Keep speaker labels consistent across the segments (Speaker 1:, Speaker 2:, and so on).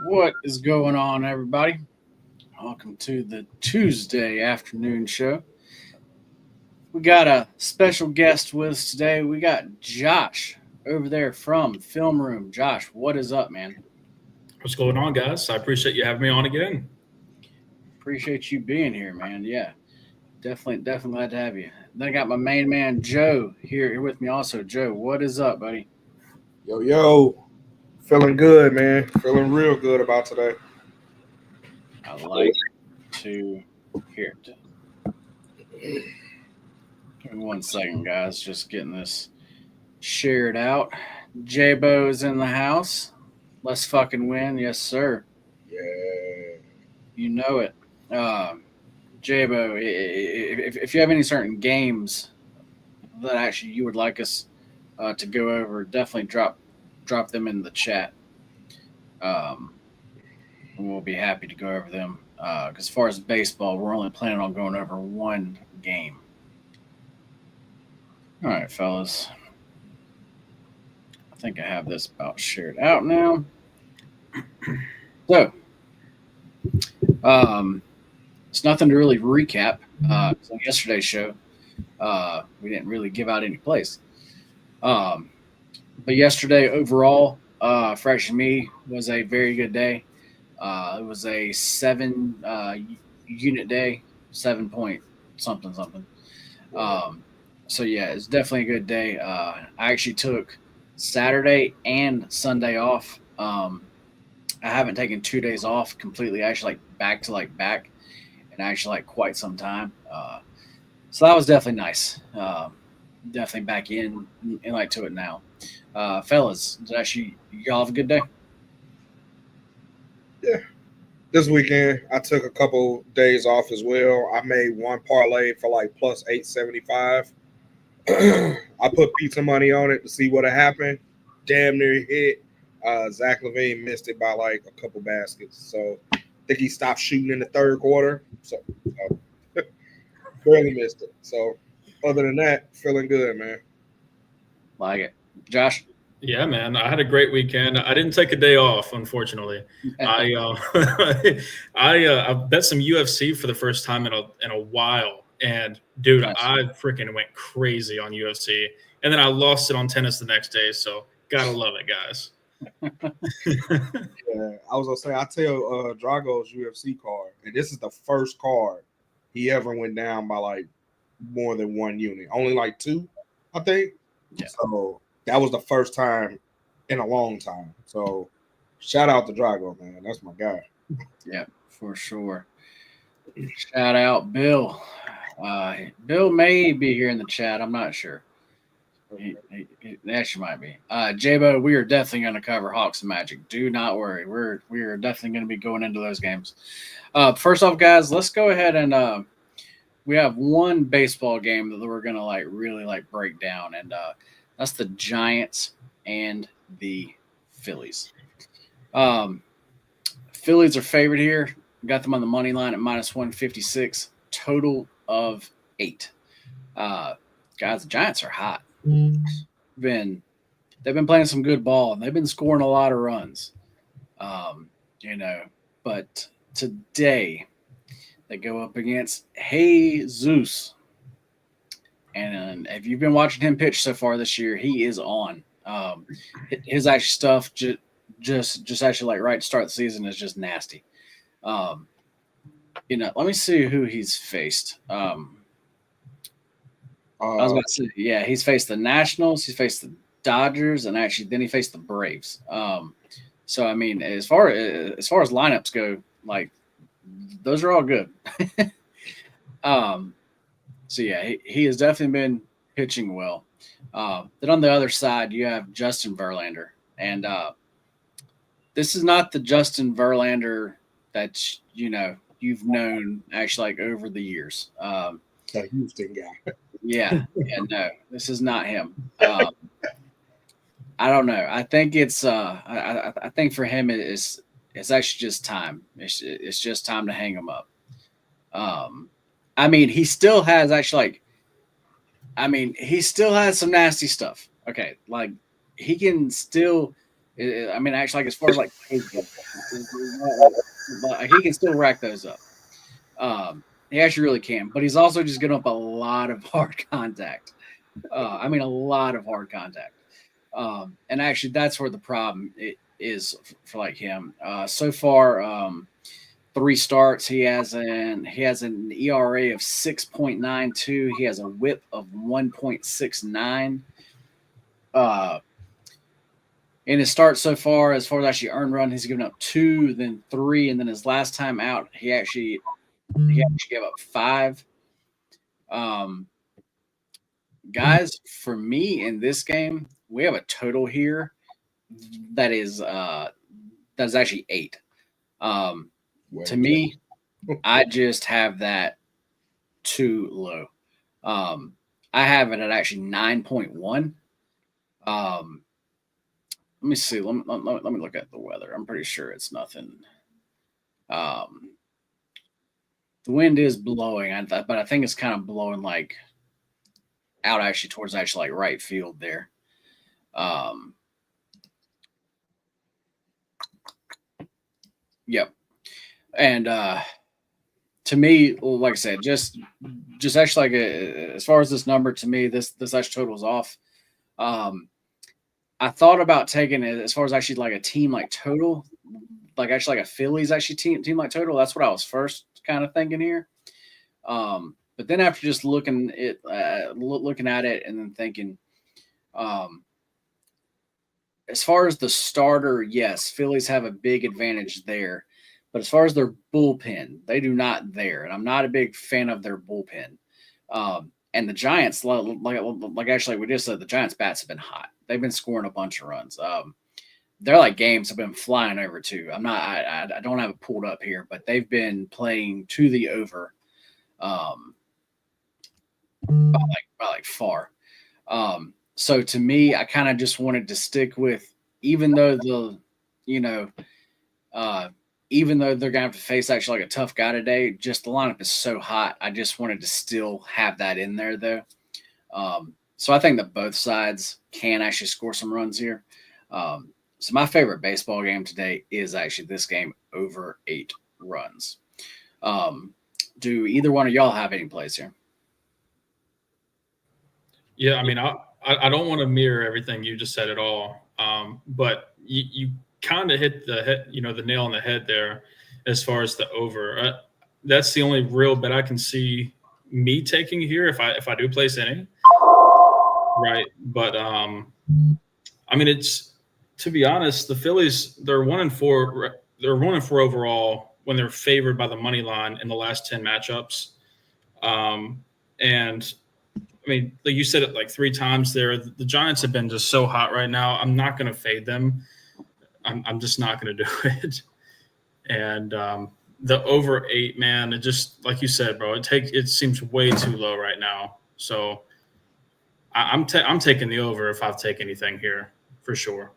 Speaker 1: What is going on, everybody? Welcome to the Tuesday afternoon show. We got a special guest with us today. We got Josh over there from Film Room. Josh, what is up, man?
Speaker 2: What's going on, guys? I appreciate you having me on again.
Speaker 1: Appreciate you being here, man. Yeah, definitely glad to have you. Then I got my main man Joe here with me also. Joe, what is up, buddy?
Speaker 3: Yo, yo, feeling good, man. Feeling real good about today.
Speaker 1: I like to hear it. Give me 1 second, guys. Just getting this shared out. J-Bo is in the house. Let's fucking win. Yes, sir.
Speaker 3: Yeah.
Speaker 1: You know it. J-Bo, if you have any certain games that actually you would like us to go over, definitely drop them in the chat. Um, and we'll be happy to go over them. As far as baseball, we're only planning on going over one game. All right, fellas. I think I have this about shared out now. So, it's nothing to really recap. On yesterday's show, we didn't really give out any plays. But yesterday, overall, Fresh and Me was a very good day. It was a 7 unit day, 7 point something. So yeah, it's definitely a good day. I actually took Saturday and Sunday off. I haven't taken 2 days off completely, actually like back, and actually like quite some time. So that was definitely nice. Definitely back in like to it now. Fellas, did actually y'all have a good day?
Speaker 3: Yeah. This weekend, I took a couple days off as well. I made one parlay for like plus 875. I put pizza money on it to see what had happened. Damn near hit. Zach Levine missed it by like a couple baskets. So I think he stopped shooting in the third quarter. So barely missed it. So other than that, feeling good, man.
Speaker 1: Like it, Josh.
Speaker 2: Yeah, man, I had a great weekend. I didn't take a day off, unfortunately. I I bet some UFC for the first time in a while, and dude,
Speaker 1: Nice.
Speaker 2: I freaking went crazy on UFC, and then I lost it on tennis the next day. So gotta love it, guys.
Speaker 3: Yeah, I was gonna say I tell Drago's UFC card, and this is the first card he ever went down by like more than one unit, only like two, I think.
Speaker 1: Yeah.
Speaker 3: So that was the first time in a long time. So shout out to Drago, man. That's my guy.
Speaker 1: Yeah, for sure. Shout out Bill. Bill may be here in the chat. I'm not sure. He actually might be. J-Bo, we are definitely going to cover Hawks and Magic. Do not worry. We are definitely going to be going into those games. First off, guys, let's go ahead and we have one baseball game that we're going to like really like break down, and that's the Giants and the Phillies. Phillies are favored here. Got them on the money line at minus 156. Total of 8. Guys, the Giants are hot. Been they've been playing some good ball and they've been scoring a lot of runs. You know, but today they go up against Jesus. And if you've been watching him pitch so far this year, he is on. His actual stuff just actually like right to start the season is just nasty. Let me see who he's faced. I was about to say, yeah, he's faced the Nationals, he's faced the Dodgers, and actually then he faced the Braves. So I mean, as far as lineups go, like those are all good. So yeah, he has definitely been pitching well. Then on the other side, you have Justin Verlander, and this is not the Justin Verlander that you've known actually like over the years.
Speaker 3: The Houston guy.
Speaker 1: Yeah, no, this is not him. I don't know. I think it's I think for him it's actually just time. It's just time to hang him up. I mean, he still has actually like. I mean, he still has some nasty stuff. Okay, like he can still I mean, actually, like as far as like pace goes, like, he can still rack those up. He actually really can, but he's also just getting up a lot of hard contact. I mean, a lot of hard contact. And actually, that's where the problem is for like him. So far, 3 starts. He has an ERA of 6.92. He has a WHIP of 1.69. In his start so far, as far as actually earned run, he's given up 2, then 3, and then his last time out, he actually gave up 5. Guys, for me in this game, we have a total here that is actually 8. To me, I just have that too low. I have it at actually 9.1. Let me see. Let me look at the weather. I'm pretty sure it's nothing. The wind is blowing, but I think it's kind of blowing like out actually towards actually like right field there. Yep. And to me, like I said, just actually like as far as this number, to me, this actually totals off. I thought about taking it as far as actually like a team like total, like actually like a Phillies actually team like total. That's what I was first kind of thinking here. But then after just looking at it and then thinking, as far as the starter, yes, Phillies have a big advantage there. But as far as their bullpen, they do not there. And I'm not a big fan of their bullpen. And the Giants, like actually we just said, the Giants' bats have been hot. They've been scoring a bunch of runs. Their like games have been flying over too. I don't have it pulled up here, but they've been playing to the over, by far. So to me, I kind of just wanted to stick with, even though even though they're gonna have to face actually like a tough guy today, just the lineup is so hot. I just wanted to still have that in there though. So I think that both sides can actually score some runs here. So my favorite baseball game today is actually this game over 8 runs. Do either one of y'all have any plays here?
Speaker 2: Yeah, I mean, I don't want to mirror everything you just said at all, but you kind of hit the nail on the head there as far as the over. That's the only real bet I can see me taking here if I do place any. Right, but I mean, it's, to be honest, the Phillies, they're 1-4. They're 1-4 overall when they're favored by the money line in the last 10 matchups. And I mean, like you said it like 3 times there, the Giants have been just so hot right now. I'm not going to fade them. I'm just not going to do it. And the over 8, man, it just, like you said, bro, it seems way too low right now. So I'm taking the over if I've taken anything here for sure.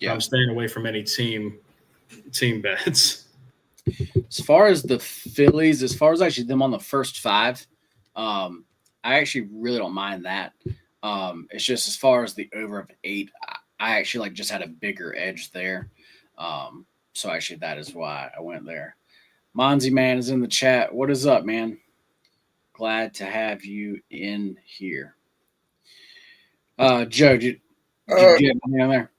Speaker 2: Yeah, I'm staying away from any team bets.
Speaker 1: As far as the Phillies, as far as actually them on the first 5, I actually really don't mind that. It's just as far as the over of 8, I actually like just had a bigger edge there. So actually that is why I went there. Monzy Man is in the chat. What is up, man? Glad to have you in here. Joe, did you have anything on there?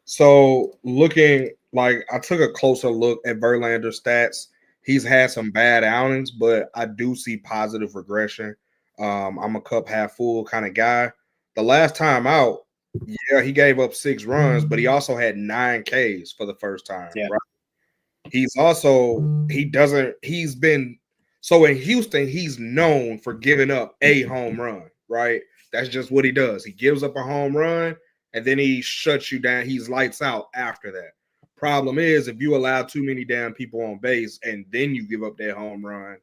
Speaker 3: So looking, like, I took a closer look at Verlander's stats. He's had some bad outings, but I do see positive regression. I'm a cup half full kind of guy. The last time out, yeah, he gave up 6 runs, but he also had 9 Ks for the first time.
Speaker 1: Yeah.
Speaker 3: Right? He's been so in Houston, he's known for giving up a home run, right? That's just what he does. He gives up a home run and then he shuts you down. He's lights out after that. Problem is, if you allow too many damn people on base and then you give up that home run,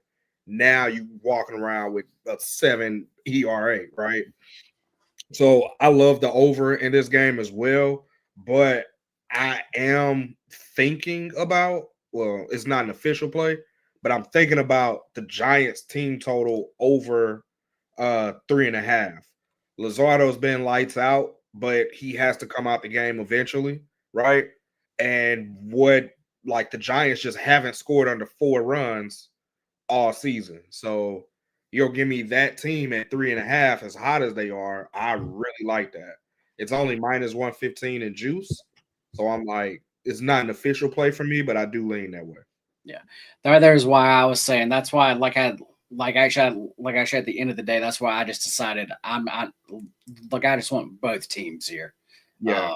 Speaker 3: now you walking around with a 7 ERA, right? So I love the over in this game as well, but I am thinking about, well, it's not an official play, but I'm thinking about the Giants team total over 3.5. Luzardo's been lights out. but he has to come out the game eventually, right? And what like the Giants just haven't scored under 4 runs all season. So you'll give me that team at 3.5 as hot as they are. I really like that. It's only minus 115 in juice. So I'm like, it's not an official play for me, but I do lean that way.
Speaker 1: Yeah, there's why I was saying that's why actually at the end of the day, that's why I just decided I just want both teams here.
Speaker 3: Yeah.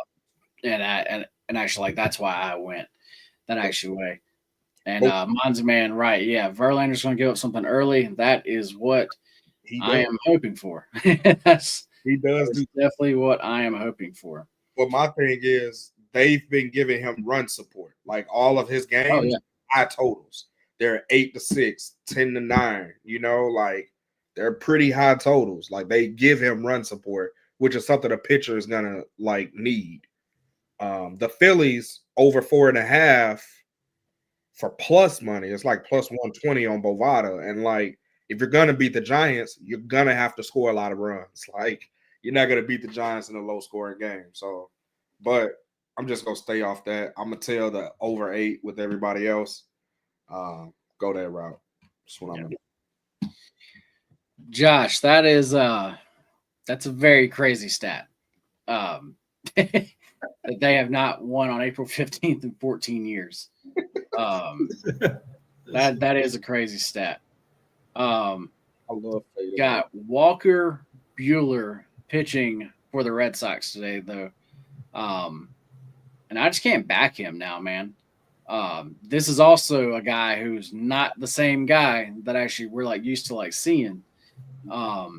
Speaker 1: And actually like that's why I went that actual way. And
Speaker 3: Oh.
Speaker 1: mine's man, right? Yeah, Verlander's going to give up something early. That is what I am hoping for.
Speaker 3: He does
Speaker 1: That's
Speaker 3: do
Speaker 1: definitely what I am hoping for.
Speaker 3: But my thing is, they've been giving him run support. Like all of his games, high totals. They're 8-6, 10-9. You know, like they're pretty high totals. Like they give him run support, which is something a pitcher is gonna like need. The Phillies over 4.5 for plus money. It's like plus 120 on Bovada, and like if you're gonna beat the Giants, you're gonna have to score a lot of runs. Like you're not gonna beat the Giants in a low scoring game. So, but I'm just gonna stay off that. I'm gonna tell the over 8 with everybody else. Go that route. That's what I'm gonna do.
Speaker 1: Josh, that's a very crazy stat. That they have not won on April 15th in 14 years. That is a crazy stat.
Speaker 3: I love
Speaker 1: got Walker Buehler pitching for the Red Sox today, though. And I just can't back him now, man. This is also a guy who's not the same guy that actually we're like used to like seeing. As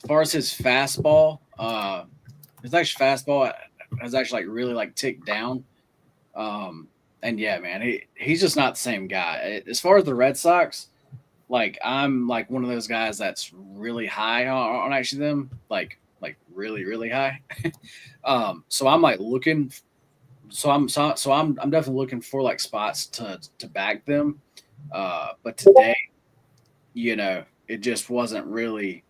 Speaker 1: far as his fastball, his actual fastball has actually like really like ticked down. And yeah, man, he's just not the same guy. As far as the Red Sox, like I'm like one of those guys that's really high on actually them, like really really high. So I'm like looking. So I'm definitely looking for like spots to back them. But today, it just wasn't really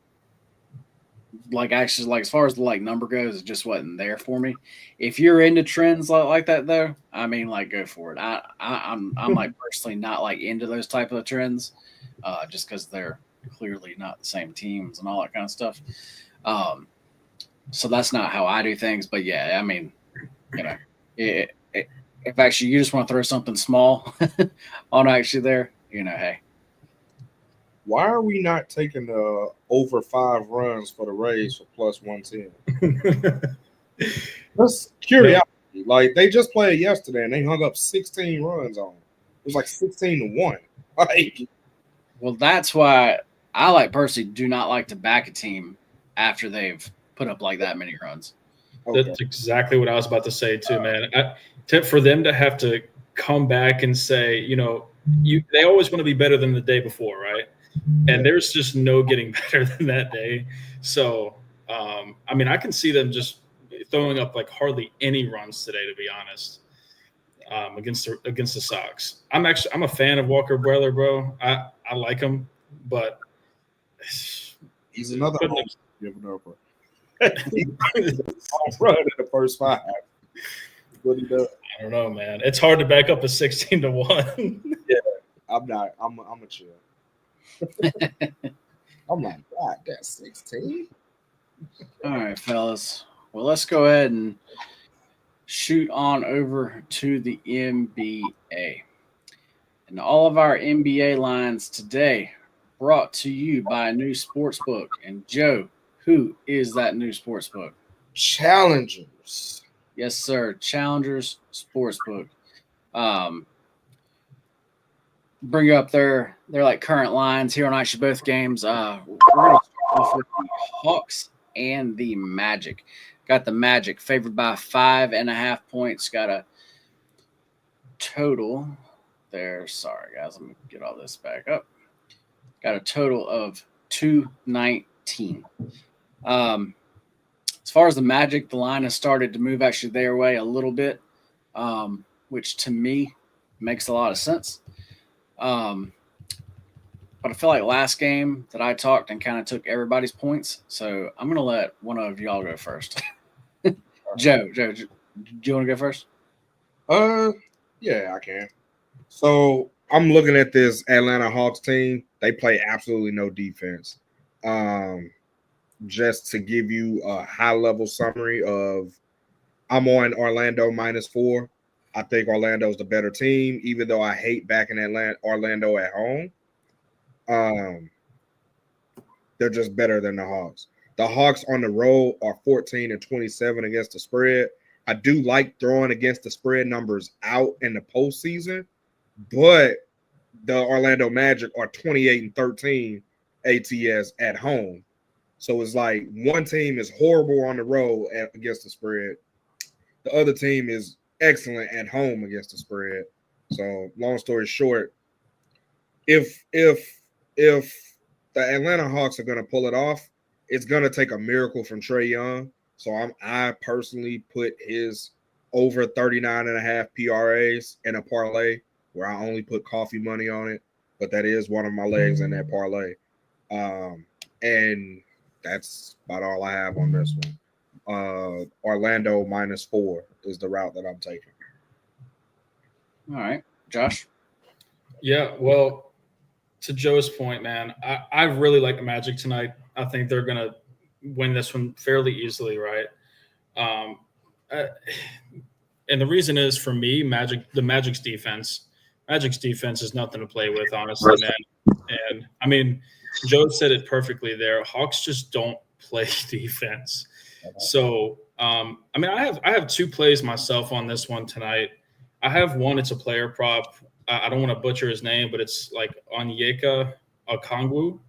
Speaker 1: like actually like as far as the like number goes, it just wasn't there for me. If you're into trends like that though, I mean like go for it. I'm like personally not like into those type of trends, just because they're clearly not the same teams and all that kind of stuff. So that's not how I do things. But yeah, I mean, if actually you just want to throw something small on actually there, hey.
Speaker 3: Why are we not taking the over 5 runs for the Rays for plus 110? That's curiosity. Like they just played yesterday and they hung up 16 runs on them. It was like 16-1. Like,
Speaker 1: well, that's why I like personally do not like to back a team after they've put up like that many runs.
Speaker 2: Okay. That's exactly what I was about to say too, man. For them to have to come back and say, they always want to be better than the day before, right? And there's just no getting better than that day. So, I mean, I can see them just throwing up like hardly any runs today, to be honest, against the Sox. I'm a fan of Walker Buehler, bro. I like him, but
Speaker 3: he's another home run in the first 5. What he does.
Speaker 2: I don't know, man. It's hard to back up a 16-1.
Speaker 3: Yeah, I'm not. I'm a chill. I'm like, God, that's 16.
Speaker 1: All right, fellas. Well, let's go ahead and shoot on over to the NBA. And all of our NBA lines today brought to you by a new sportsbook. And Joe, who is that new sportsbook?
Speaker 3: Challengers.
Speaker 1: Yes, sir. Challengers Sportsbook. Bring up their like current lines here on actually both games. We're going to start off with the Hawks and the Magic. Got the Magic favored by 5.5 points. Got a total there. Sorry, guys. Let me get all this back up. Got a total of 219. As far as the Magic, the line has started to move actually their way a little bit, which to me makes a lot of sense. But I feel like last game that I talked and kind of took everybody's points, so I'm going to let one of y'all go first. Joe, do you want to go first?
Speaker 3: Yeah, I can. So I'm looking at this Atlanta Hawks team. They play absolutely no defense. Just to give you a high level summary of, I'm on Orlando -4. I think Orlando's the better team, even though I hate backing Orlando at home. They're just better than the Hawks. The Hawks on the road are 14-27 against the spread. I do like throwing against the spread numbers out in the postseason, but the Orlando Magic are 28-13 ATS at home. So it's like one team is horrible on the road against the spread. The other team is excellent at home against the spread. So long story short, if the Atlanta Hawks are going to pull it off, it's going to take a miracle from Trae Young. So I personally put his over 39.5 PRAs in a parlay where I only put coffee money on it, but that is one of my legs in that parlay. And that's about all I have on this one. Orlando -4 is the route that I'm taking.
Speaker 1: All right, Josh.
Speaker 2: Yeah, well, to Joe's point, man, I really like the Magic tonight. I think they're gonna win this one fairly easily, right? And the reason is, for me, the Magic's defense is nothing to play with, honestly, man. And I mean, Joe said it perfectly there. Hawks just don't play defense. So, I mean, I have two plays myself on this one tonight. I have one. It's a player prop. I don't want to butcher his name, but it's like Onyeka Okongwu.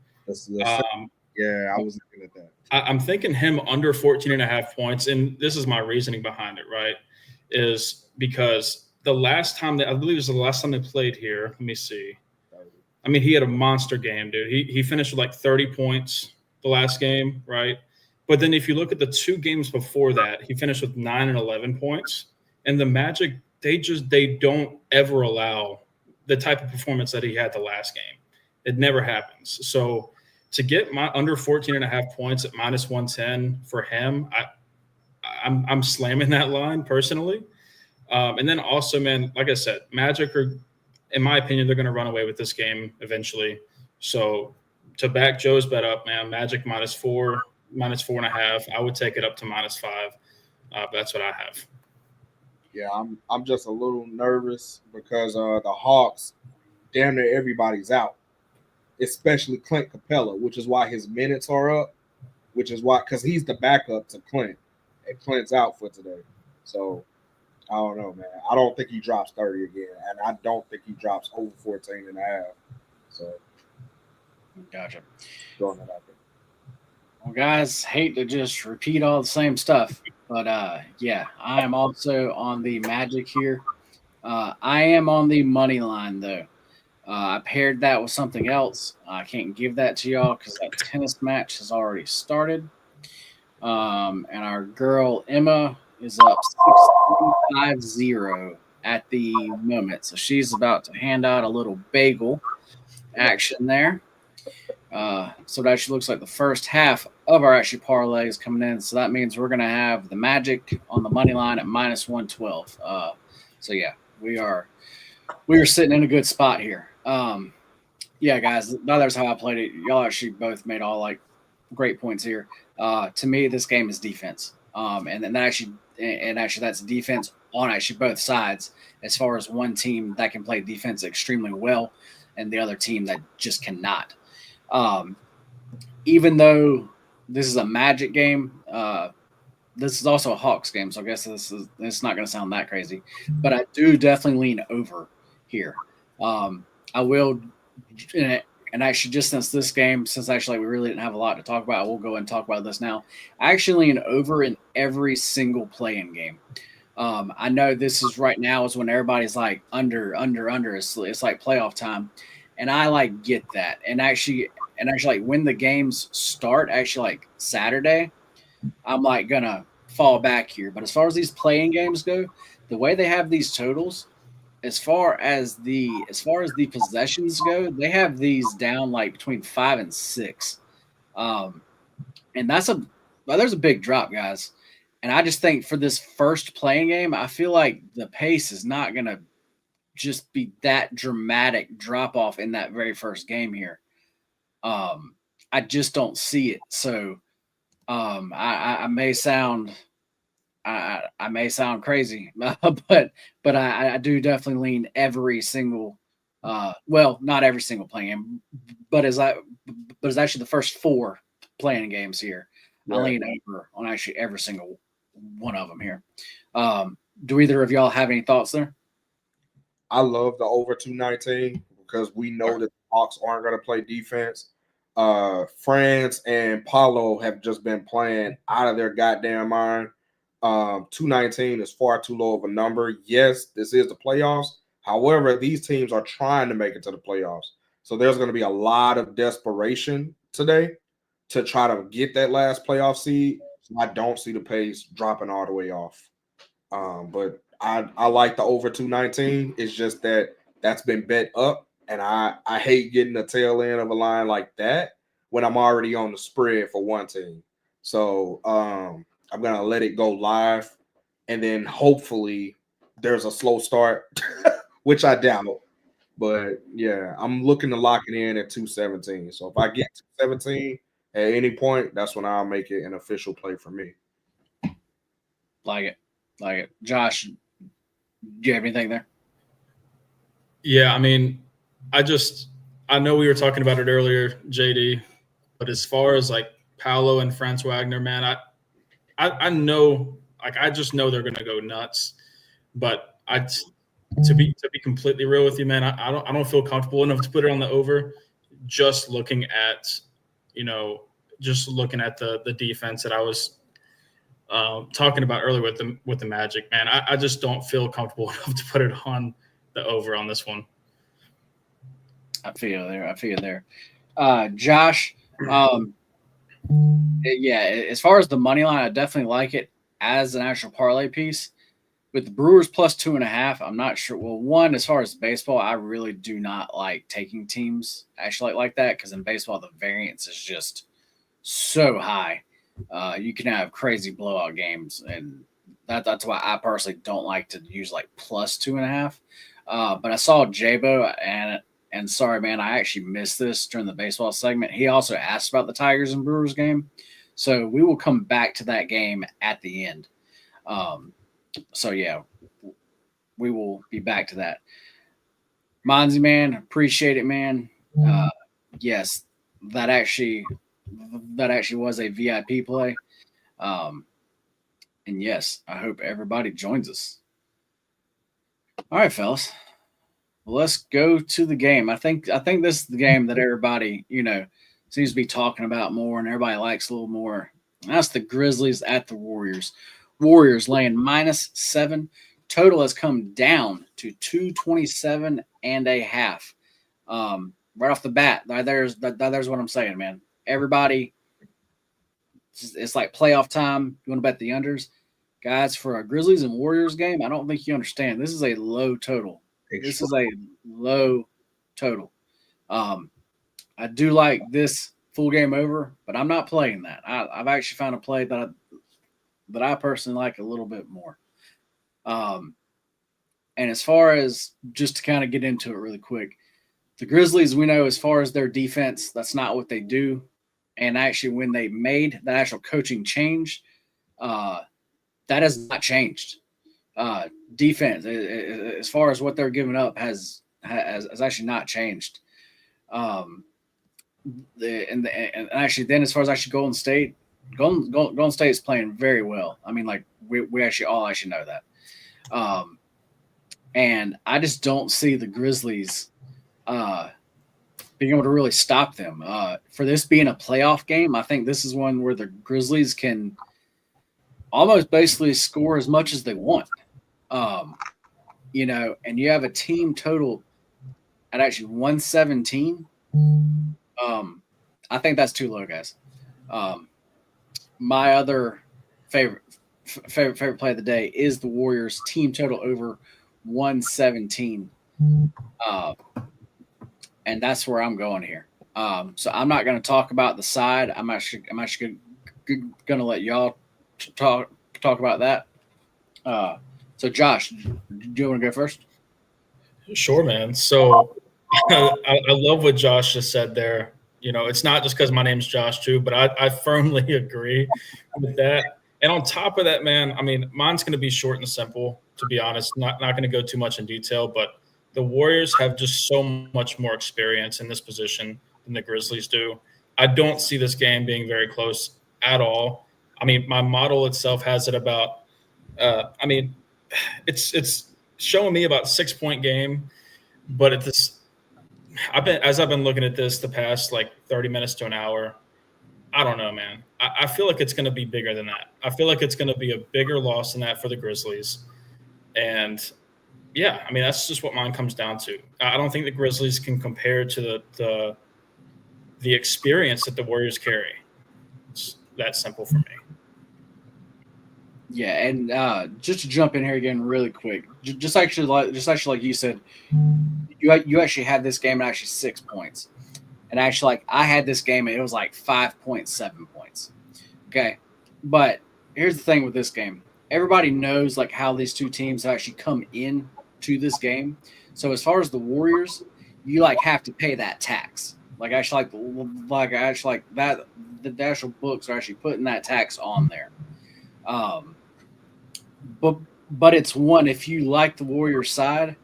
Speaker 3: Yeah, I was looking at that.
Speaker 2: I'm thinking him under 14.5 points. And this is my reasoning behind it, right? Is because the last time I believe it was the last time they played here. Let me see. I mean, he had a monster game, dude. He finished with like 30 points the last game, right? But then if you look at the two games before that, he finished with 9 and 11 points. And the Magic, they don't ever allow the type of performance that he had the last game. It never happens. So to get my under 14.5 points at -110 for him, I'm slamming that line personally. And then also, man, like I said, Magic are, in my opinion, they're going to run away with this game eventually. So to back Joe's bet up, man, Magic -4, -4.5, I would take it up to -5. But that's what I have.
Speaker 3: Yeah, I'm just a little nervous because the Hawks, damn near everybody's out, especially Clint Capella, which is why his minutes are up, because he's the backup to Clint, and Clint's out for today. So I don't know, man. I don't think he drops 30 again, and I don't think he drops over 14.5. So
Speaker 1: Gotcha.
Speaker 3: throwing it out there.
Speaker 1: Well, guys, hate to just repeat all the same stuff, but yeah, I am also on the Magic here. I am on the money line though. I paired that with something else. I can't give that to y'all because that tennis match has already started. And our girl Emma is up 6-5-0 at the moment, so she's about to hand out a little bagel action there. So it actually looks like the first half of our actually parlay is coming in. So that means we're going to have the Magic on the money line at -112. So yeah, we are sitting in a good spot here. Yeah, guys, that's how I played it. Y'all actually both made all like great points here. To me, this game is defense. And actually that's defense on actually both sides, as far as one team that can play defense extremely well and the other team that just cannot. Even though this is a Magic game, this is also a Hawks game, so I guess it's not going to sound that crazy, but I do definitely lean over here. I will, and actually just since actually we really didn't have a lot to talk about, we'll go and talk about this now. I actually lean over in every single play-in game. I know this is right now is when everybody's like under. It's like playoff time. And I like get that. And actually like when the games start, actually like Saturday, I'm like gonna fall back here. But as far as these playing games go, the way they have these totals, as far as the possessions go, they have these down like between 5 and 6. And there's a big drop, guys. And I just think for this first playing game, I feel like the pace is not going to just be that dramatic drop off in that very first game here. I just don't see it. So I may sound I may sound crazy, but I do definitely lean every single well, not every single playing game, but as actually the first 4 playing games here. I lean over on actually every single one of them here. Do either of y'all have any thoughts there?
Speaker 3: I love the over 219 because we know that the Hawks aren't going to play defense. France and Paulo have just been playing out of their goddamn mind. 219 is far too low of a number. Yes, this is the playoffs. However, these teams are trying to make it to the playoffs. So there's going to be a lot of desperation today to try to get that last playoff seed. So I don't see the pace dropping all the way off. But I like the over 219. It's just that's been bet up, and I hate getting the tail end of a line like that when I'm already on the spread for one team. So I'm gonna let it go live, and then hopefully there's a slow start, which I doubt. But yeah, I'm looking to lock it in at 217. So if I get 217 at any point, that's when I'll make it an official play for me.
Speaker 1: Like it. Josh, do you have anything there?
Speaker 2: Yeah, I mean, I know we were talking about it earlier, JD, but as far as like Paolo and Franz Wagner, man, I know, like, I just know they're gonna go nuts. But to be completely real with you, man, I don't feel comfortable enough to put it on the over. Just looking at the defense that I was talking about earlier with the Magic, man, I just don't feel comfortable enough to put it on the over on this one.
Speaker 1: I feel there. Josh, yeah, as far as the money line, I definitely like it as an actual parlay piece. With the Brewers plus 2.5, I'm not sure. Well, one, as far as baseball, I really do not like taking teams actually like that, because in baseball the variance is just so high. You can have crazy blowout games, and that's why I personally don't like to use like plus 2.5. But I saw Jabo, and sorry, man, I actually missed this during the baseball segment. He also asked about the Tigers and Brewers game, so we will come back to that game at the end. So yeah, we will be back to that. Monzy, man, appreciate it, man. Yes, that actually was a VIP play. And yes, I hope everybody joins us. All right, fellas. Well, let's go to the game. I think this is the game that everybody, seems to be talking about more, and everybody likes a little more. That's the Grizzlies at the Warriors. Warriors laying -7. Total has come down to 227.5. Right off the bat, there's what I'm saying, man. Everybody, it's like playoff time. You want to bet the unders, guys, for a Grizzlies and Warriors game? I don't think you understand. This is a low total. This is a low total. I do like this full game over, but I'm not playing that. I've actually found a play that I personally like a little bit more. And as far as, just to kind of get into it really quick, the Grizzlies, we know as far as their defense, that's not what they do. And actually, when they made that actual coaching change, that has not changed. Defense, as far as what they're giving up, has actually not changed. And actually, then as far as actually Golden State is playing very well. I mean, like we actually all actually know that. And I just don't see the Grizzlies being able to really stop them. For this being a playoff game, I think this is one where the Grizzlies can almost basically score as much as they want. And you have a team total at actually 117. I think that's too low, guys. My other favorite play of the day is the Warriors team total over 117. And that's where I'm going here. So I'm not going to talk about the side. I'm actually going to let y'all talk talk about that. So Josh, do you want to go first?
Speaker 2: Sure, man. So I love what Josh just said there. It's not just because my name's Josh too, but I firmly agree with that. And on top of that, man, I mean, mine's going to be short and simple, to be honest. Not going to go too much in detail, but the Warriors have just so much more experience in this position than the Grizzlies do. I don't see this game being very close at all. I mean, my model itself has it about. It's showing me about 6-point game, but at this, I've been looking at this the past like 30 minutes to an hour. I don't know, man. I feel like it's going to be bigger than that. I feel like it's going to be a bigger loss than that for the Grizzlies. And yeah, I mean, that's just what mine comes down to. I don't think the Grizzlies can compare to the experience that the Warriors carry. It's that simple for me.
Speaker 1: Yeah, and just to jump in here again really quick, just actually like you said, you actually had this game at actually 6 points, and actually like I had this game and it was like 5.7 points. Okay, but here's the thing with this game: everybody knows like how these two teams actually come in to this game. So as far as the Warriors, you like have to pay that tax. Like actually like that the actual books are actually putting that tax on there. But it's one, if you like the Warriors side,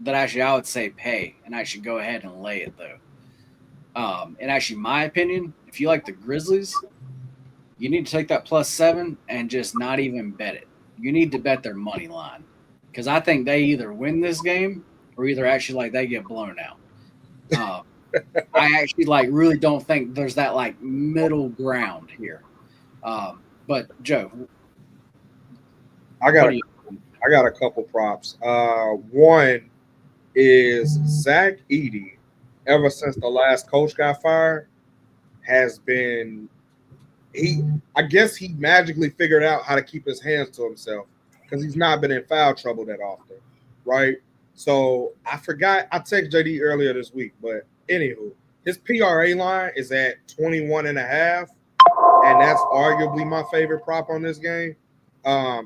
Speaker 1: that actually I would say pay and actually go ahead and lay it though. And actually, my opinion, if you like the Grizzlies, you need to take that +7 and just not even bet it. You need to bet their money line, because I think they either win this game or either actually like they get blown out. I actually like really don't think there's that like middle ground here. But Joe,
Speaker 3: I got a couple props. One is Zach Edey, ever since the last coach got fired, has been I guess he magically figured out how to keep his hands to himself, because he's not been in foul trouble that often, right? So I forgot, I texted JD earlier this week, but anywho, his PRA line is at 21.5, and that's arguably my favorite prop on this game,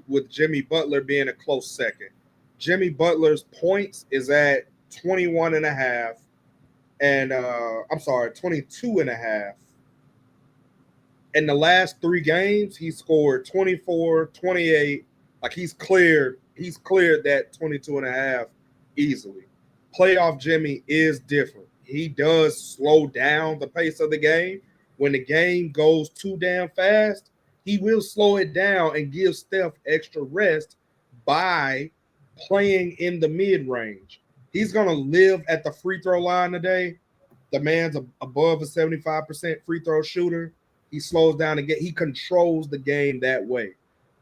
Speaker 3: with Jimmy Butler being a close second. Jimmy Butler's points is at 21.5, and 22.5. In the last 3 games, he scored 24, 28. Like he's cleared that 22.5 easily. Playoff Jimmy is different. He does slow down the pace of the game. When the game goes too damn fast, he will slow it down and give Steph extra rest by playing in the mid-range. He's going to live at the free throw line today. The man's above a 75% free throw shooter. He slows down and he controls the game that way.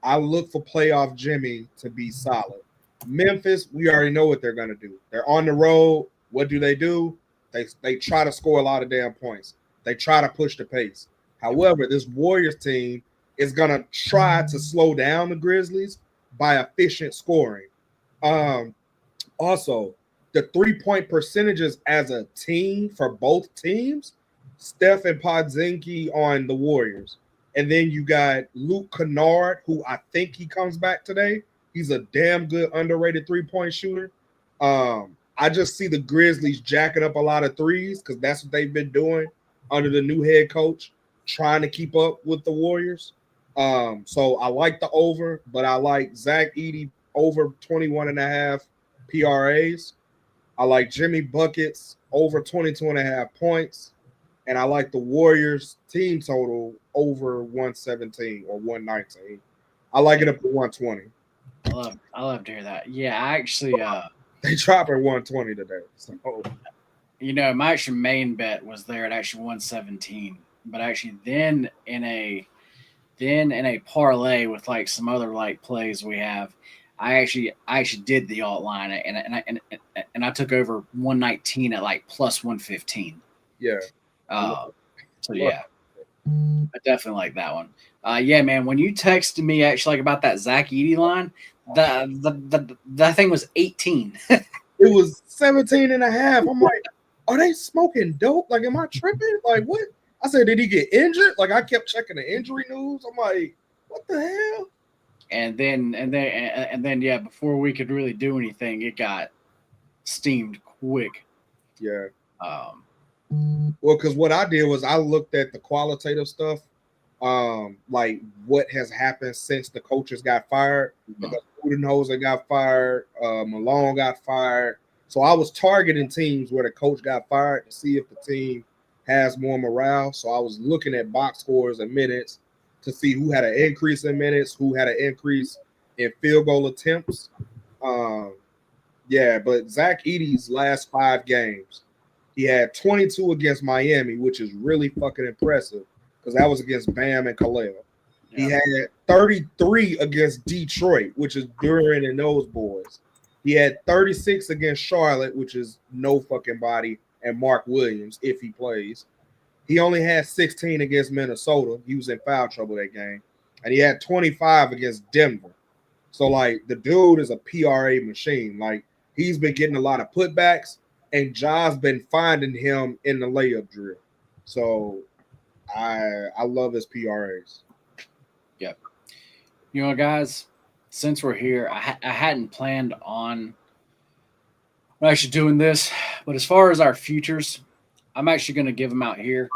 Speaker 3: I look for playoff Jimmy to be solid. Memphis, we already know what they're going to do. They're on the road. What do? They try to score a lot of damn points. They try to push the pace. However, this Warriors team is going to try to slow down the Grizzlies by efficient scoring. Also, the 3-point percentages as a team for both teams, Steph and Podzingis on the Warriors. And then you got Luke Kennard, who I think he comes back today. He's a damn good underrated 3-point shooter. I just see the Grizzlies jacking up a lot of threes because that's what they've been doing under the new head coach, trying to keep up with the Warriors. So I like the over, but I like Zach Edey over 21.5 PRAs. I like Jimmy Buckets over 22.5 points. And I like the Warriors team total over 117 or 119. I like it up to 120.
Speaker 1: I love to hear that. Yeah, I actually
Speaker 3: they drop at 120 today. So
Speaker 1: my actual main bet was there at actually 117. But actually then in a parlay with like some other like plays we have, I actually did the alt line and I took over 119 at like plus 115.
Speaker 3: Yeah.
Speaker 1: So yeah, I definitely like that one. Yeah, man. When you texted me actually like about that Zach Edey line, that thing was 18.
Speaker 3: It was 17.5. I'm like, are they smoking dope? Like, am I tripping? Like, what? I said, did he get injured? Like, I kept checking the injury news. I'm like, what the hell?
Speaker 1: and then yeah, before we could really do anything, it got steamed quick.
Speaker 3: Yeah.
Speaker 1: Um,
Speaker 3: Well, because what I did was I looked at the qualitative stuff, like what has happened since the coaches got fired. Because Budenholzer got fired, Malone got fired. So I was targeting teams where the coach got fired to see if the team has more morale. So I was looking at box scores and minutes to see who had an increase in minutes, who had an increase in field goal attempts. Um, yeah, but Zach Edey's last 5 games, he had 22 against Miami, which is really fucking impressive because that was against Bam and Kaleo. He had 33 against Detroit, which is Duran and those boys. He had 36 against Charlotte, which is no fucking body, and Mark Williams, if he plays. He only had 16 against Minnesota. He was in foul trouble that game. And he had 25 against Denver. So, like, the dude is a PRA machine. Like, he's been getting a lot of putbacks, and Ja's been finding him in the layup drill. So, I love his PRAs.
Speaker 1: Yep. You know, guys, since we're here, I hadn't planned on actually doing this, but as far as our futures, I'm actually going to give them out here.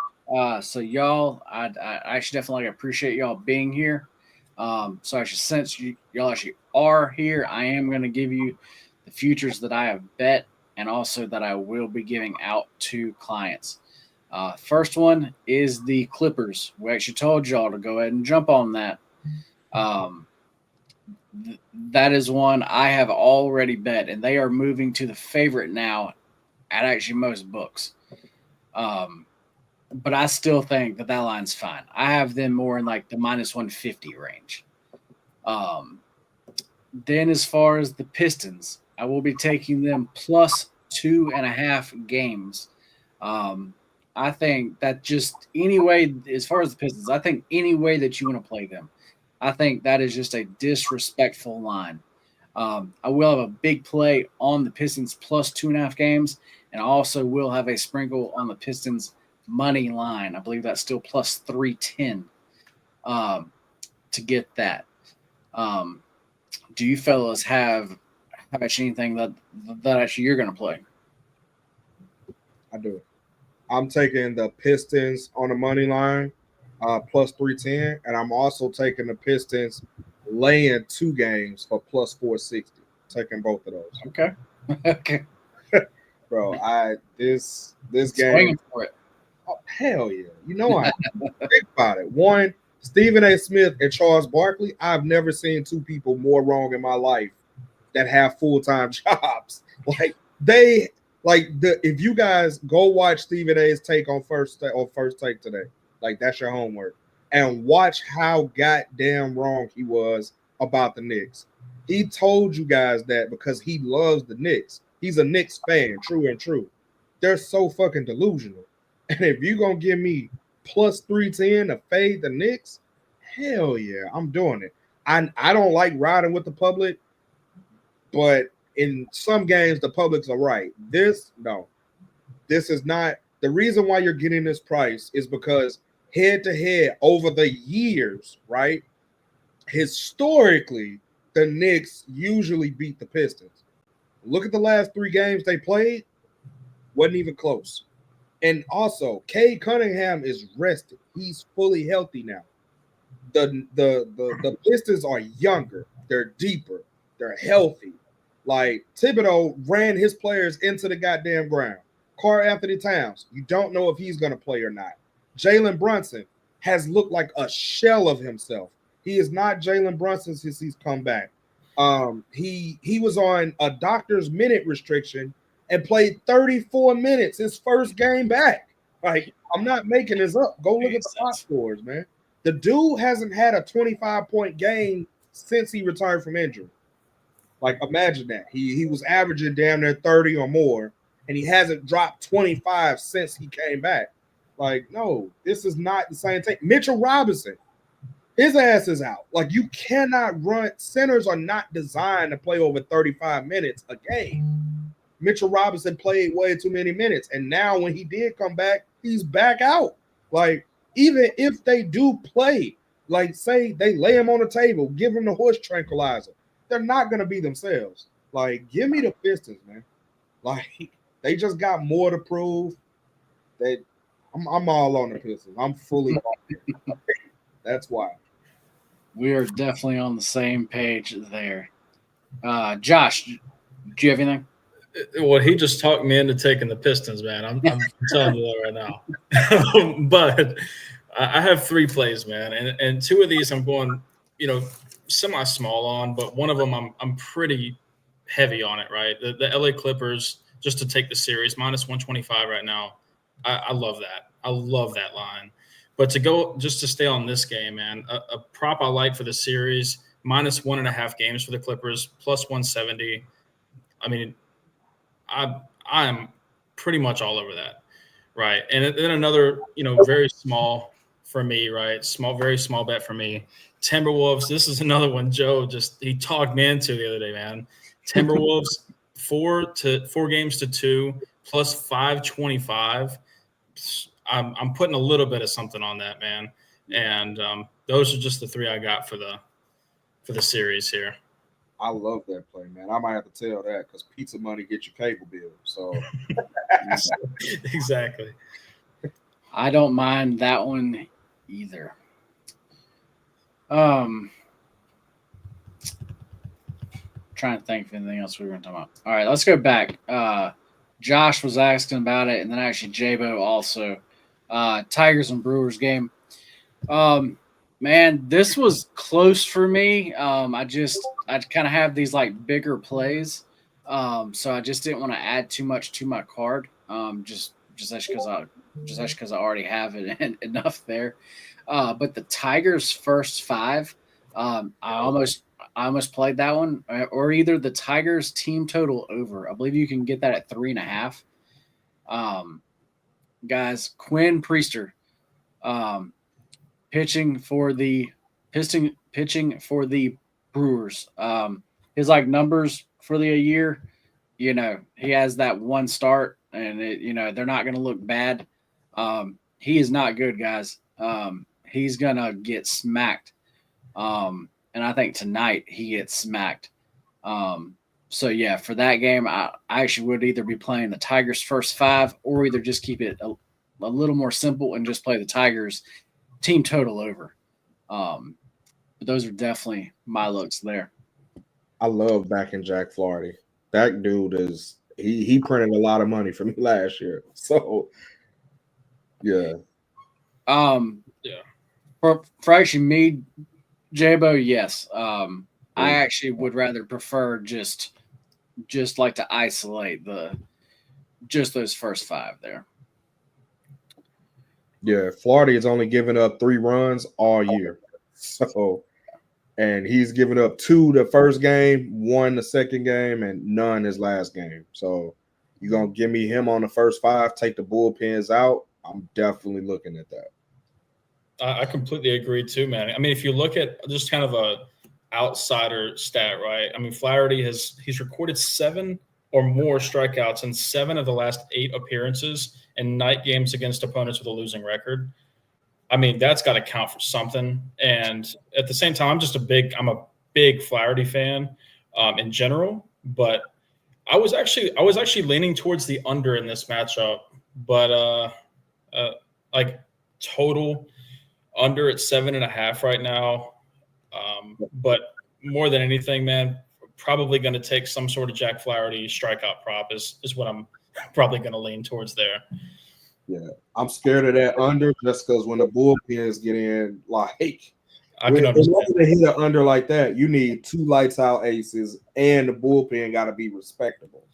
Speaker 1: So y'all, I actually definitely appreciate y'all being here. So actually, since y'all actually are here, I am going to give you the futures that I have bet and also that I will be giving out to clients. First one is the Clippers. We actually told y'all to go ahead and jump on that. That is one I have already bet, and they are moving to the favorite now at actually most books. But I still think that line's fine. I have them more in like the minus 150 range. Then as far as the Pistons, I will be taking them plus 2.5 games. I think that just any way, as far as the Pistons, I think any way that you want to play them, I think that is just a disrespectful line. I will have a big play on the Pistons plus 2.5 games, and I also will have a sprinkle on the Pistons money line. I believe that's still plus 310 to get that. Do you fellas have actually anything that actually you're going to play?
Speaker 3: I do. I'm taking the Pistons on the money line, plus 310, and I'm also taking the Pistons laying 2 games for plus 460. Taking both of those.
Speaker 1: Okay. Okay.
Speaker 3: Bro, this game.
Speaker 1: Swinging for it.
Speaker 3: Oh, hell yeah. You know I think about it. One, Stephen A. Smith and Charles Barkley, I've never seen 2 people more wrong in my life that have full-time jobs. Like if you guys go watch Stephen A's take on First Take today, like that's your homework, and watch how goddamn wrong he was about the Knicks. He told you guys that because he loves the Knicks. He's a Knicks fan, true and true. They're so fucking delusional. And if you're going to give me plus 310 to fade the Knicks, hell yeah, I'm doing it. I don't like riding with the public, but in some games, the publics are right. This is not. The reason why you're getting this price is because head-to-head over the years, right, historically, the Knicks usually beat the Pistons. Look at the last 3 games they played. Wasn't even close. And also, Cade Cunningham is rested. He's fully healthy now. The Pistons are younger. They're deeper. They're healthy. Like, Thibodeau ran his players into the goddamn ground. Karl Anthony Towns, you don't know if he's going to play or not. Jalen Brunson has looked like a shell of himself. He is not Jalen Brunson since he's come back. He was on a doctor's minute restriction and played 34 minutes his first game back. Like, I'm not making this up. Go look at the box scores, man. The dude hasn't had a 25-point game since he retired from injury. Like, imagine that. He was averaging damn near 30 or more, and he hasn't dropped 25 since he came back. Like, no, this is not the same thing. Mitchell Robinson, his ass is out. Like, you cannot run. Centers are not designed to play over 35 minutes a game. Mitchell Robinson played way too many minutes, and now when he did come back, he's back out. Like, even if they do play Like, say they lay them on the table, give them the horse tranquilizer. They're not going to be themselves. Like, give me the Pistons, man. Like, they just got more to prove. I'm all on the Pistons. I'm fully on. That's why.
Speaker 1: We are definitely on the same page there. Josh, do you have anything?
Speaker 2: Well, he just talked me into taking the Pistons, man. I'm telling you that right now. But I have 3 plays, man, and 2 of these I'm going, semi-small on, but one of them I'm pretty heavy on it, right? The LA Clippers, just to take the series, -125 right now. I love that. I love that line. But to stay on this game, man, a prop I like for the series, -1.5 games for the Clippers, +170. I mean, I'm pretty much all over that, right? And then another, very small for me, right? Very small bet for me. Timberwolves. This is another one. Joe he talked me into the other day, man. Timberwolves 4 games to 2 +525. I'm putting a little bit of something on that, man. And those are just the 3 I got for the series here.
Speaker 3: I love that play, man. I might have to tell that because pizza money gets your cable bill. So
Speaker 2: exactly.
Speaker 1: I don't mind that one either. Trying to think of anything else we were going to talk about. All right, let's go back. Josh was asking about it, and then actually J-Bo also. Tigers and Brewers game. Man, this was close for me. I kind of have these like bigger plays, so I just didn't want to add too much to my card. Just because I already have it enough there. But the Tigers' first 5, I almost played that one, or either the Tigers team total over. I believe you can get that at 3.5. Guys, Quinn Priester, pitching for the Brewers. His like numbers for the year, he has that one start, and they're not going to look bad. He is not good, guys. He's gonna get smacked. And I think tonight he gets smacked. So yeah, for that game, I actually would either be playing the Tigers' first 5 or either just keep it a little more simple and just play the Tigers team total over. But those are definitely my looks there.
Speaker 3: I love backing Jack Flaherty. That dude he printed a lot of money for me last year. So yeah.
Speaker 2: Yeah.
Speaker 1: For actually me, J-Bo, yes. I actually would rather prefer just like to isolate those first 5 there.
Speaker 3: Yeah, Flaherty has only given up 3 runs all year. So, and he's given up 2 the first game, 1 the second game, and none his last game. So you're gonna give me him on the first 5, take the bullpens out. I'm definitely looking at that.
Speaker 2: I completely agree too, man. I mean, if you look at just kind of a outsider stat, right? I mean, Flaherty he's recorded 7 or more strikeouts in 7 of the last 8 appearances in night games against opponents with a losing record. I mean, that's got to count for something. And at the same time, I'm a big Flaherty fan in general, but I was actually leaning towards the under in this matchup, but like total under at 7.5 right now. But more than anything, man, probably going to take some sort of Jack Flaherty strikeout prop is what I'm probably going to lean towards there.
Speaker 3: Yeah, I'm scared of that under just because when the bullpens get in, like,
Speaker 2: I can understand.
Speaker 3: To hit an under like that, you need 2 lights out aces, and the bullpen got to be respectable.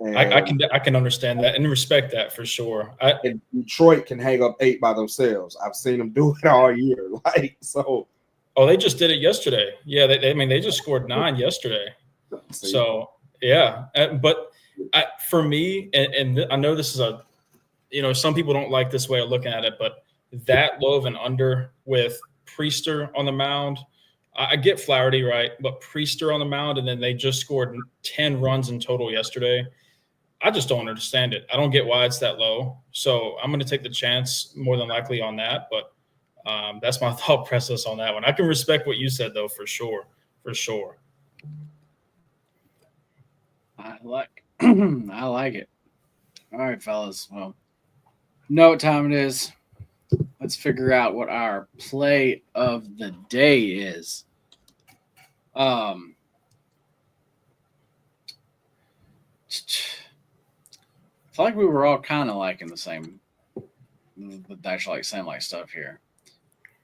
Speaker 3: And
Speaker 2: I can understand that and respect that for sure.
Speaker 3: And Detroit can hang up 8 by themselves. I've seen them do it all year. Like, so.
Speaker 2: Oh, they just did it yesterday. Yeah, they just scored 9 yesterday. So yeah, but for me, and I know this is some people don't like this way of looking at it, but that low of an under with Priester on the mound, I get Flaherty, right, but Priester on the mound, and then they just scored 10 runs in total yesterday. I just don't understand it. I don't get why it's that low. So I'm going to take the chance more than likely on that. But That's my thought process on that one. I can respect what you said, though, for sure. For sure.
Speaker 1: I like it. All right, fellas. Well, know what time it is. Let's figure out what our play of the day is. I feel like we were all kind of liking the same, actually like same like stuff here.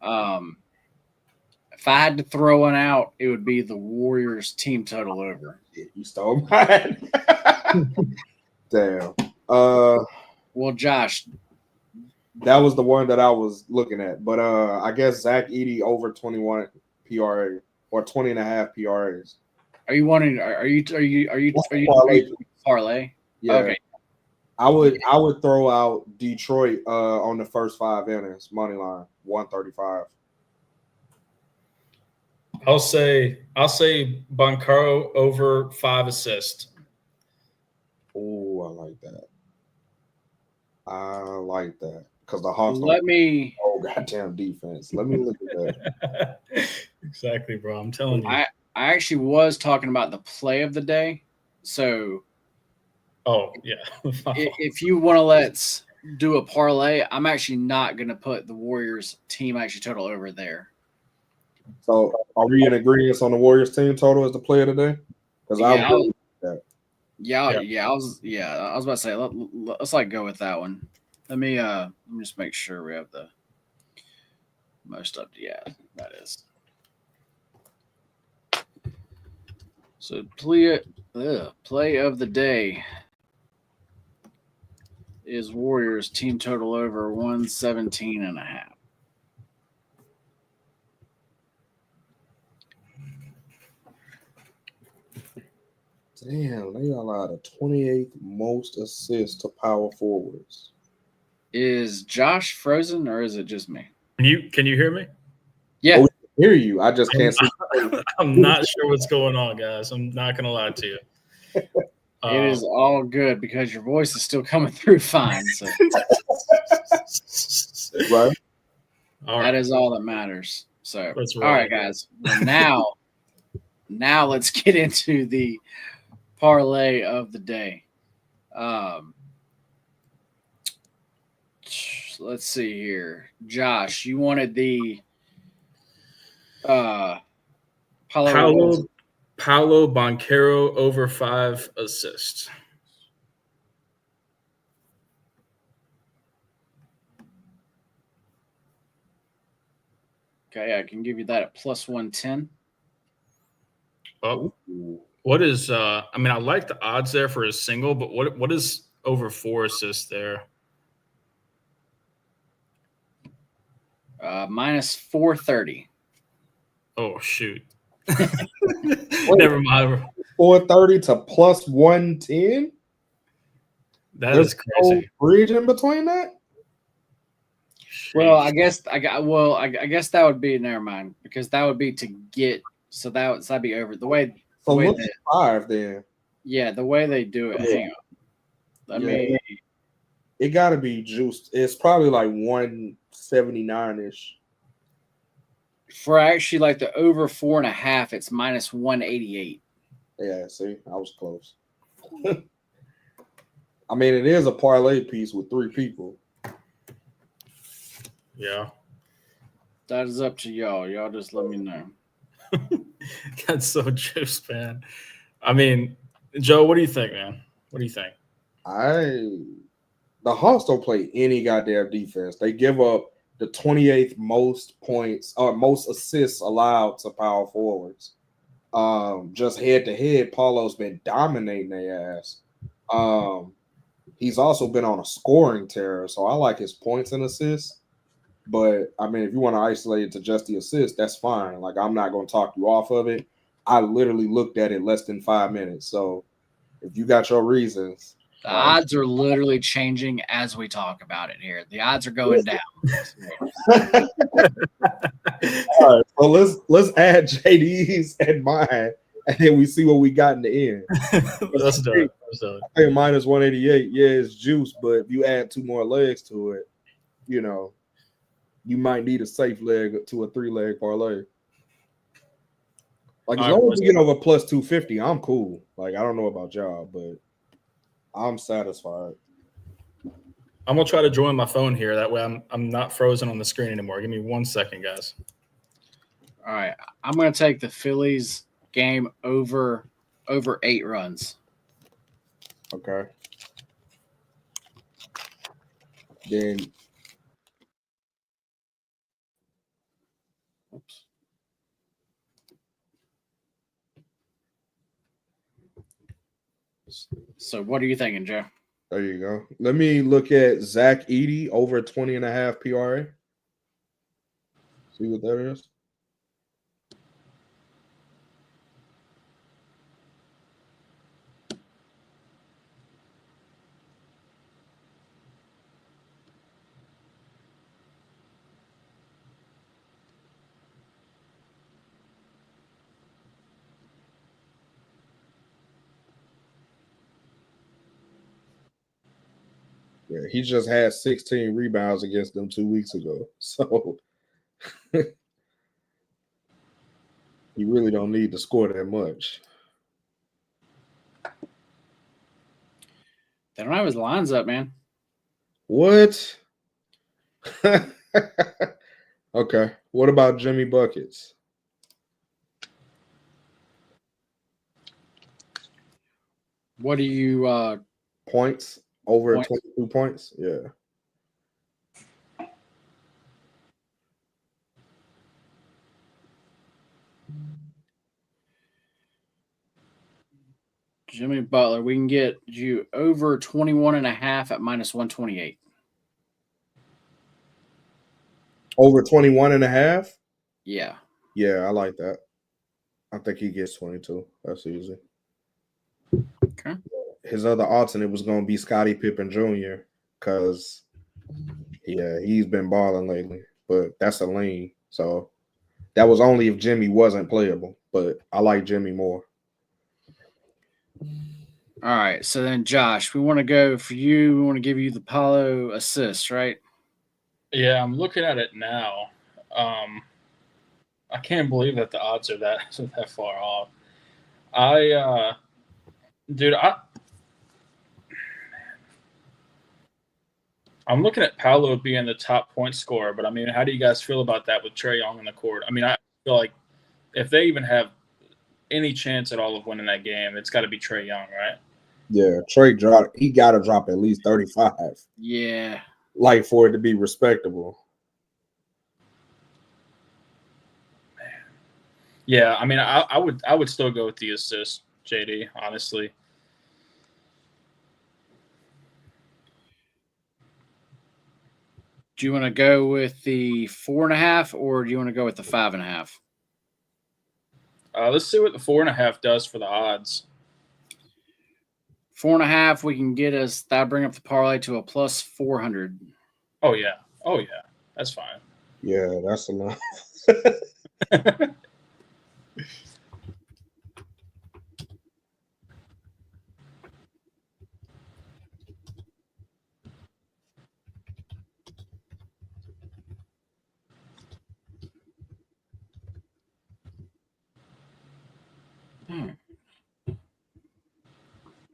Speaker 1: If I had to throw one out, it would be the Warriors team total over.
Speaker 3: You stole mine. Damn.
Speaker 1: Well, Josh,
Speaker 3: that was the one that I was looking at. But I guess Zach Edey over 21 PRA or 20 and a half PRAs.
Speaker 1: are you wanting? Are you parlay?
Speaker 3: Yeah.
Speaker 1: Okay.
Speaker 3: I would throw out Detroit on the first 5 innings, money line, 135.
Speaker 2: I'll say Bancaro over 5 assists.
Speaker 3: Oh, I like that. Because the Hawks goddamn defense. Let me look at that.
Speaker 2: Exactly, bro. I'm telling you.
Speaker 1: I actually was talking about the play of the day. So if you want to let's do a parlay, I'm actually not going to put the Warriors team actually total over there.
Speaker 3: So are we in agreement on the Warriors team total as the play of the day? Because I was about to say let's like go with that one. Let me just make sure we have the most up. Yeah, that is. So play of the day is Warriors team total over 117.5. Damn, they allowed the 28th most assists to power forwards.
Speaker 1: Is Josh frozen or is it just me?
Speaker 2: Can you hear me?
Speaker 1: Yeah.
Speaker 3: Oh, I hear you. I just can't see.
Speaker 2: I'm not sure what's going on, guys. I'm not going to lie to you.
Speaker 1: It is all good because your voice is still coming through fine. So.
Speaker 3: Right.
Speaker 1: That is all that matters. So,
Speaker 2: That's
Speaker 1: all right, guys. Well, now let's get into the parlay of the day. Let's see here. Josh, you wanted the
Speaker 2: Paolo Banchero over 5 assists.
Speaker 1: Okay, I can give you that at plus 110.
Speaker 2: Oh, what is I like the odds there for a single, but what is over 4 assists there?
Speaker 1: Minus 430.
Speaker 2: Oh shoot. Never mind.
Speaker 3: 430 to plus 110.
Speaker 2: There's is crazy.
Speaker 3: No bridge in between that.
Speaker 1: Well, I guess I guess that would be never mind because that would be to get that'd be over the way.
Speaker 3: So look at 5 then.
Speaker 1: Yeah, the way they do it. Hang on.
Speaker 3: It got to be juiced. It's probably like 179-ish.
Speaker 1: For actually like the over 4.5, it's minus 188.
Speaker 3: Yeah, see, I was close. I mean, it is a parlay piece with 3 people.
Speaker 2: Yeah.
Speaker 1: That is up to y'all. Y'all just let me know.
Speaker 2: That's so juice, man. I mean, Joe, what do you think, man? What do you think?
Speaker 3: The Hawks don't play any goddamn defense. They give up the 28th most points or most assists allowed to power forwards. Just head to head, Paulo's been dominating their ass. He's also been on a scoring tear, so I like his points and assists. But I mean, if you want to isolate it to just the assist, that's fine. Like, I'm not going to talk you off of it. I literally looked at it less than 5 minutes. So if you got your reasons,
Speaker 1: the odds are literally changing as we talk about it here. The odds are going down.
Speaker 3: All right, so let's add JD's and mine, and then we see what we got in the end.
Speaker 2: Let's do it.
Speaker 3: I think minus 188. Yeah, it's juice, but if you add 2 more legs to it, you might need a safe leg to a 3-leg parlay. Like, as
Speaker 2: All right,
Speaker 3: long as
Speaker 2: boys.
Speaker 3: we get over plus 250, I'm cool. Like, I don't know about y'all, but I'm satisfied.
Speaker 4: I'm gonna try to join my phone here. That way, I'm not frozen on the screen anymore. Give me 1 second, guys.
Speaker 1: All right, I'm going to take the Phillies game over 8 runs.
Speaker 3: Okay. Then
Speaker 1: Oops. So what are you thinking, Joe?
Speaker 3: there you go. Let me look at Zach Edey over 20.5 PRA. See what that is. Yeah, he just had 16 rebounds against them 2 weeks ago. So he really don't need to score that much.
Speaker 1: They don't have his lines up, man.
Speaker 3: What? Okay. What about Jimmy Buckets?
Speaker 1: What do you
Speaker 3: Points over
Speaker 1: Points.
Speaker 3: 22 points? Yeah.
Speaker 1: Jimmy Butler, we can get you over 21.5 at minus 128.
Speaker 3: Over 21.5?
Speaker 1: Yeah.
Speaker 3: Yeah, I like that. I think he gets 22. That's easy.
Speaker 1: Okay.
Speaker 3: His other alternate was going to be Scottie Pippen Jr. because, yeah, he's been balling lately. But that's a lean. So that was only if Jimmy wasn't playable. But I like Jimmy more.
Speaker 1: All right. So then, Josh, we want to go for you. We want to give you the Paulo assist, right?
Speaker 2: Yeah, I'm looking at it now. I can't believe that the odds are that far off. Dude, I'm looking at Paolo being the top point scorer, but I mean, how do you guys feel about that with Trae Young in the court? I mean, I feel like if they even have any chance at all of winning that game, it's got to be Trae Young, right?
Speaker 3: Yeah, Trey dropped. He got to drop at least 35.
Speaker 1: Yeah.
Speaker 3: Like for it to be respectable.
Speaker 2: Yeah, I mean, I would still go with the assist, JD. Honestly,
Speaker 1: Do you want to go with the 4.5 or do you want to go with the 5.5?
Speaker 2: let's see what the 4.5 does for the odds.
Speaker 1: 4.5, we can get us that bring up the parlay to a plus 400.
Speaker 2: Oh yeah, that's fine.
Speaker 3: Yeah, that's enough.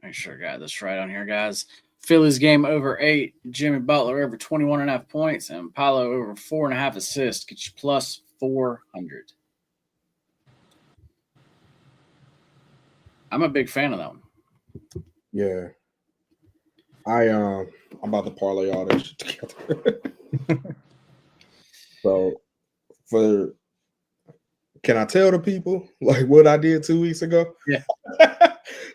Speaker 1: Make sure I got this right on here, guys. Phillies game over 8. Jimmy Butler over 21.5 points. And Paulo over 4.5 assists. Get you plus 400. I'm a big fan of that one.
Speaker 3: Yeah. I'm about to parlay all that shit together. So can I tell the people like what I did 2 weeks ago?
Speaker 1: Yeah.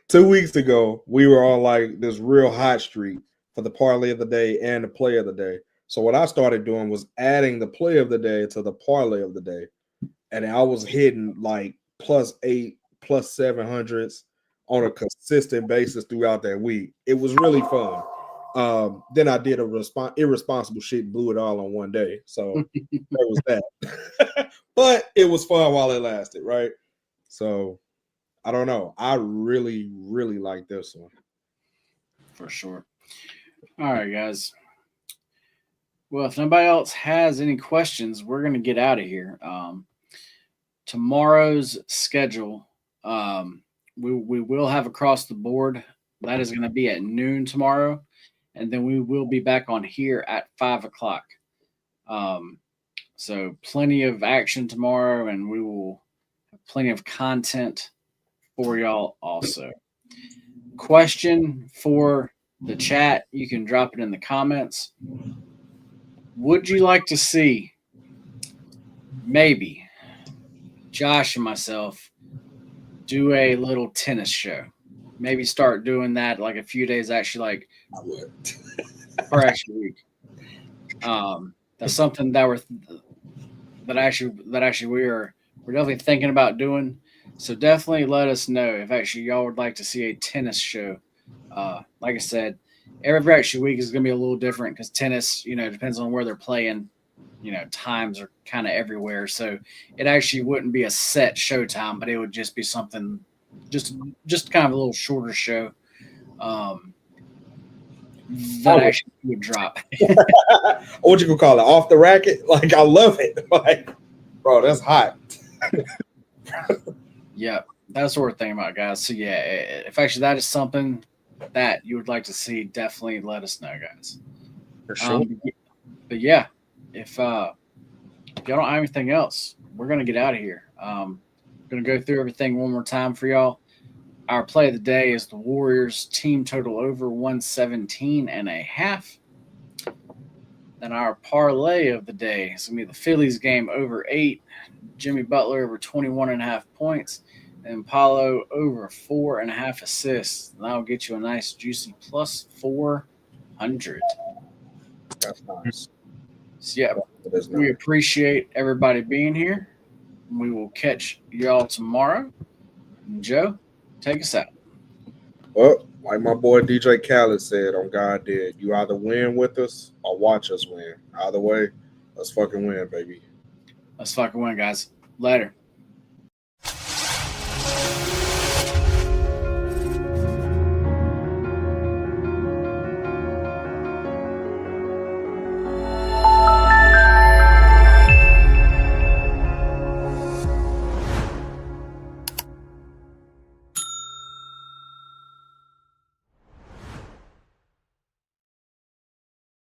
Speaker 3: 2 weeks ago, we were on like this real hot streak for the parlay of the day and the play of the day. So what I started doing was adding the play of the day to the parlay of the day. And I was hitting like +8, +700s on a consistent basis throughout that week. It was really fun. Then I did irresponsible shit, blew it all on one day. So there was that. But it was fun while it lasted, right? So I don't know. I really, really like this one.
Speaker 1: For sure. All right, guys. Well, if nobody else has any questions, we're going to get out of here. Tomorrow's schedule, we will have across the board. That is going to be at noon tomorrow. And then we will be back on here at 5 o'clock. So plenty of action tomorrow, and we will have plenty of content for y'all also. Question for the chat, you can drop it in the comments. Would you like to see maybe Josh and myself do a little tennis show? Maybe start doing that like a few days, actually, like
Speaker 3: I would.
Speaker 1: per actual week. That's something that we're definitely thinking about doing. So definitely let us know if actually y'all would like to see a tennis show. Like I said, every actual week is going to be a little different because tennis, depends on where they're playing. Times are kind of everywhere. So it actually wouldn't be a set show time, but it would just be something, just kind of a little shorter show. That actually would drop.
Speaker 3: What you gonna call it? Off the racket? Like, I love it. Like, bro, that's hot.
Speaker 1: Yeah, that's what we're thinking about, guys. So yeah, if actually that is something that you would like to see, definitely let us know, guys.
Speaker 4: For sure.
Speaker 1: But yeah, if y'all don't have anything else, we're gonna get out of here. Gonna go through everything one more time for y'all. Our play of the day is the Warriors team total over 117.5. Then our parlay of the day is gonna be the Phillies game over 8, Jimmy Butler over 21.5 points, and Paulo over 4.5 assists. And that'll get you a nice juicy plus 400.
Speaker 3: That's nice.
Speaker 1: So yeah,
Speaker 3: That's
Speaker 1: we
Speaker 3: nice.
Speaker 1: appreciate everybody being here. We will catch y'all tomorrow. And Joe, take us out.
Speaker 3: Well, like my boy DJ Khaled said on God Did, you either win with us or watch us win. Either way, let's fucking win, baby.
Speaker 1: Let's fucking win, guys. Later.